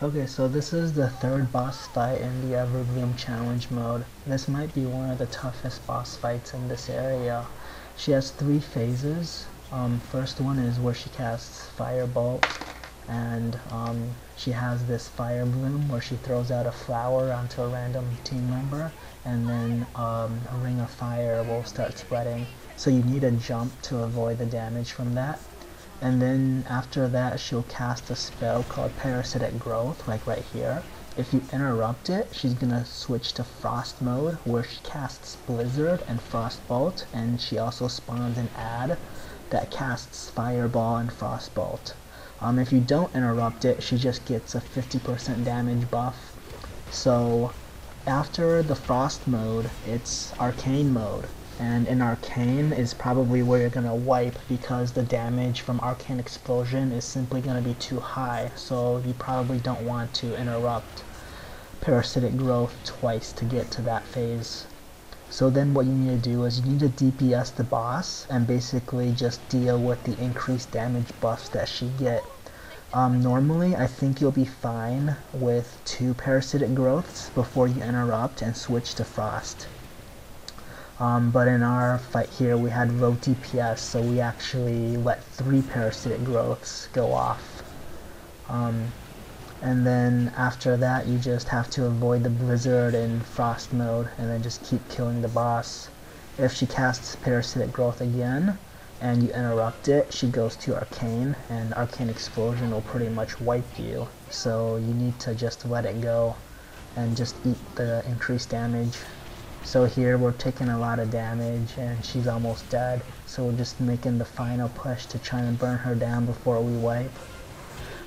Okay, so this is the third boss fight in the Everbloom challenge mode. This might be one of the toughest boss fights in this area. She has three phases. First one is where she casts Firebolt, and she has this Firebloom where she throws out a flower onto a random team member, and then a ring of fire will start spreading. So you need a jump to avoid the damage from that. And then after that she'll cast a spell called Parasitic Growth, like right here. If you interrupt it, she's gonna switch to Frost mode, where she casts Blizzard and Frostbolt, and she also spawns an ad that casts Fireball and Frostbolt. If you don't interrupt it, she just gets a 50% damage buff. So after the Frost mode, it's Arcane mode. And in Arcane is probably where you're going to wipe, because the damage from Arcane Explosion is simply going to be too high, so you probably don't want to interrupt Parasitic Growth twice to get to that phase. So then what you need to do is you need to DPS the boss and basically just deal with the increased damage buffs that she get. Normally I think you'll be fine with 2 Parasitic Growths before you interrupt and switch to Frost. But in our fight here we had low DPS, so we actually let 3 Parasitic Growths go off. And then after that you just have to avoid the Blizzard in Frost mode and then just keep killing the boss. If she casts Parasitic Growth again and you interrupt it, she goes to Arcane, and Arcane Explosion will pretty much wipe you. So you need to just let it go and just eat the increased damage. So here we're taking a lot of damage and she's almost dead, so we're just making the final push to try and burn her down before we wipe.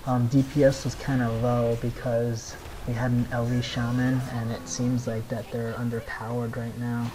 DPS was kind of low because we had an LV Shaman, and it seems like that they're underpowered right now.